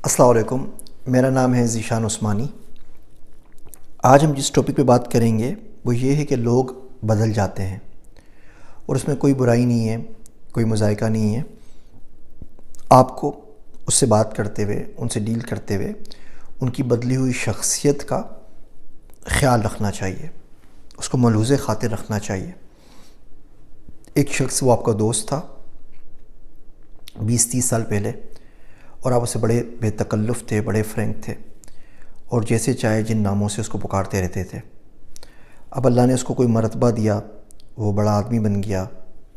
السلام علیکم، میرا نام ہے ذیشان عثمانی۔ آج ہم جس ٹاپک پہ بات کریں گے وہ یہ ہے کہ لوگ بدل جاتے ہیں اور اس میں کوئی برائی نہیں ہے، کوئی مذائقہ نہیں ہے۔ آپ کو اس سے بات کرتے ہوئے، ان سے ڈیل کرتے ہوئے ان کی بدلی ہوئی شخصیت کا خیال رکھنا چاہیے، اس کو ملحوظ خاطر رکھنا چاہیے۔ ایک شخص وہ آپ کا دوست تھا 20-30 سال پہلے، اور آپ اسے بڑے بے تکلف تھے، بڑے فرینک تھے، اور جیسے چاہے جن ناموں سے اس کو پکارتے رہتے تھے۔ اب اللہ نے اس کو کوئی مرتبہ دیا، وہ بڑا آدمی بن گیا،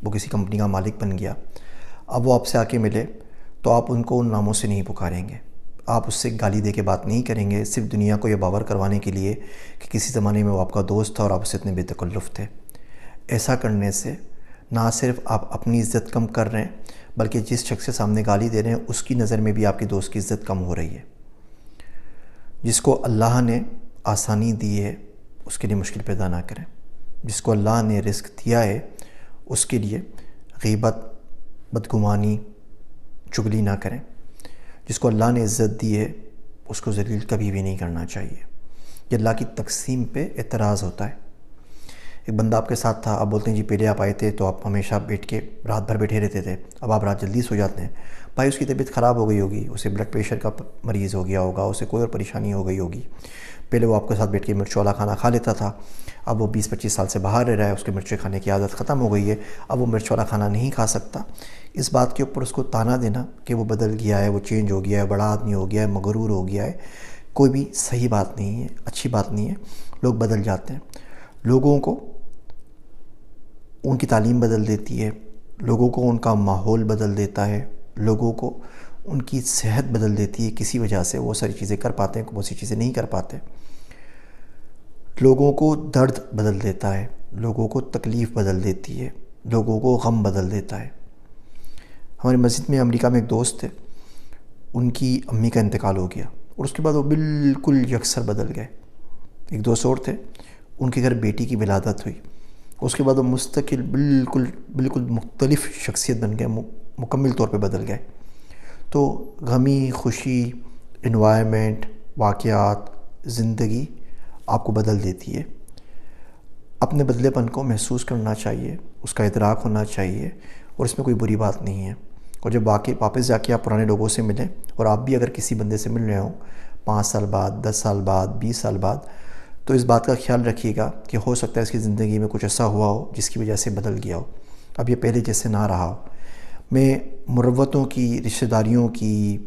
وہ کسی کمپنی کا مالک بن گیا۔ اب وہ آپ سے آ کے ملے تو آپ ان کو ان ناموں سے نہیں پکاریں گے، آپ اس سے گالی دے کے بات نہیں کریں گے، صرف دنیا کو یہ باور کروانے کے لیے کہ کسی زمانے میں وہ آپ کا دوست تھا اور آپ اسے اتنے بے تکلف تھے۔ ایسا کرنے سے نہ صرف آپ اپنی عزت کم کر رہے ہیں، بلکہ جس شخص کے سامنے گالی دے رہے ہیں اس کی نظر میں بھی آپ کے دوست کی عزت کم ہو رہی ہے۔ جس کو اللہ نے آسانی دی ہے اس کے لیے مشکل پیدا نہ کریں، جس کو اللہ نے رزق دیا ہے اس کے لیے غیبت، بدگمانی، چغلی نہ کریں۔ جس کو اللہ نے عزت دی ہے اس کو ذلیل کبھی بھی نہیں کرنا چاہیے۔ یہ اللہ کی تقسیم پہ اعتراض ہوتا ہے۔ ایک بندہ آپ کے ساتھ تھا، آپ بولتے ہیں جی پہلے آپ آئے تھے تو آپ ہمیشہ بیٹھ کے رات بھر بیٹھے رہتے تھے، اب آپ رات جلدی سو جاتے ہیں۔ بھائی اس کی طبیعت خراب ہو گئی ہوگی، اسے بلڈ پریشر کا مریض ہو گیا ہوگا، اسے کوئی اور پریشانی ہو گئی ہوگی۔ پہلے وہ آپ کے ساتھ بیٹھ کے مرچ والا کھانا کھا لیتا تھا، اب وہ 20-25 سال سے باہر رہ رہا ہے، اس کے مرچیں کھانے کی عادت ختم ہو گئی ہے، اب وہ مرچ والا کھانا نہیں کھا سکتا۔ اس بات کے اوپر اس کو طعنہ دینا کہ وہ بدل گیا ہے، وہ چینج ہو گیا ہے، بڑا آدمی ہو گیا ہے، مغرور ہو گیا ہے، کوئی بھی صحیح بات نہیں ہے، اچھی بات نہیں ہے۔ لوگ بدل جاتے ہیں، لوگوں کو ان کی تعلیم بدل دیتی ہے، لوگوں کو ان کا ماحول بدل دیتا ہے، لوگوں کو ان کی صحت بدل دیتی ہے، کسی وجہ سے وہ ساری چیزیں کر پاتے ہیں، بہت سی چیزیں نہیں کر پاتے۔ لوگوں کو درد بدل دیتا ہے، لوگوں کو تکلیف بدل دیتی ہے، لوگوں کو غم بدل دیتا ہے۔ ہماری مسجد میں امریکہ میں ایک دوست تھے، ان کی امی کا انتقال ہو گیا اور اس کے بعد وہ بالکل یکسر بدل گئے۔ ایک دوست اور تھے، ان کے گھر بیٹی کی ولادت ہوئی، اس کے بعد وہ مستقل بالکل مختلف شخصیت بن گئے، مکمل طور پہ بدل گئے۔ تو غمی، خوشی، انوائرمنٹ، واقعات، زندگی آپ کو بدل دیتی ہے۔ اپنے بدلے پن کو محسوس کرنا چاہیے، اس کا ادراک ہونا چاہیے، اور اس میں کوئی بری بات نہیں ہے۔ اور جب واپس جا کے آپ پرانے لوگوں سے ملیں، اور آپ بھی اگر کسی بندے سے مل رہے ہوں 5 سال بعد، 10 سال بعد، 20 سال بعد، تو اس بات کا خیال رکھیے گا کہ ہو سکتا ہے اس کی زندگی میں کچھ ایسا ہوا ہو جس کی وجہ سے بدل گیا ہو، اب یہ پہلے جیسے نہ رہا ہو۔ میں مروتوں کی، رشتہ داریوں کی،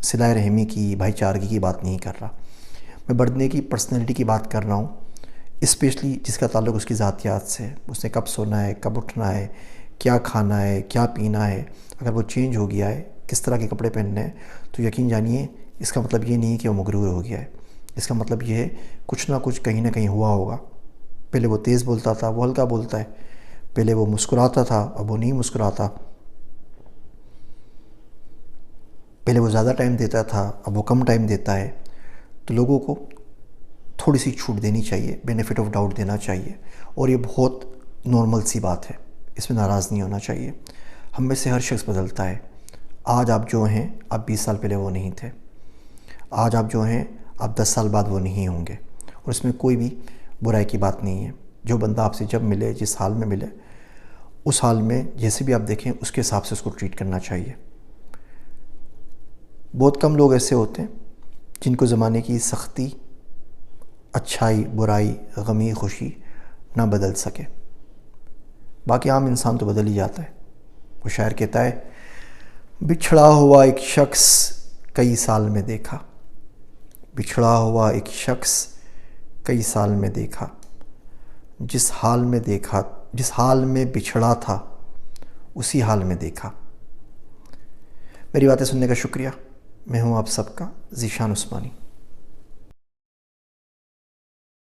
صلہ رحمی کی، بھائی چارگی کی بات نہیں کر رہا، میں بڑھنے کی پرسنالٹی کی بات کر رہا ہوں، اسپیشلی جس کا تعلق اس کی ذاتیات سے، اس نے کب سونا ہے، کب اٹھنا ہے، کیا کھانا ہے، کیا پینا ہے۔ اگر وہ چینج ہو گیا ہے، کس طرح کے کپڑے پہننے ہیں، تو یقین جانیے اس کا مطلب یہ نہیں کہ وہ مغرور ہو گیا ہے، اس کا مطلب یہ ہے کچھ نہ کچھ کہیں نہ کہیں ہوا ہوگا۔ پہلے وہ تیز بولتا تھا، وہ ہلکا بولتا ہے، پہلے وہ مسکراتا تھا، اب وہ نہیں مسکراتا، پہلے وہ زیادہ ٹائم دیتا تھا، اب وہ کم ٹائم دیتا ہے۔ تو لوگوں کو تھوڑی سی چھوٹ دینی چاہیے، بینیفٹ آف ڈاؤٹ دینا چاہیے، اور یہ بہت نارمل سی بات ہے، اس میں ناراض نہیں ہونا چاہیے۔ ہم میں سے ہر شخص بدلتا ہے، آج آپ جو ہیں آپ 20 سال پہلے وہ نہیں تھے، آج آپ جو ہیں آپ 10 سال بعد وہ نہیں ہوں گے، اور اس میں کوئی بھی برائی کی بات نہیں ہے۔ جو بندہ آپ سے جب ملے، جس حال میں ملے، اس حال میں جیسے بھی آپ دیکھیں اس کے حساب سے اس کو ٹریٹ کرنا چاہیے۔ بہت کم لوگ ایسے ہوتے ہیں جن کو زمانے کی سختی، اچھائی، برائی، غمی، خوشی نہ بدل سکے، باقی عام انسان تو بدل ہی جاتا ہے۔ وہ شاعر کہتا ہے، بچھڑا ہوا ایک شخص کئی سال میں دیکھا، بچھڑا ہوا ایک شخص کئی سال میں دیکھا، جس حال میں بچھڑا تھا اسی حال میں دیکھا۔ میری باتیں سننے کا شکریہ، میں ہوں آپ سب کا ذیشان عثمانی۔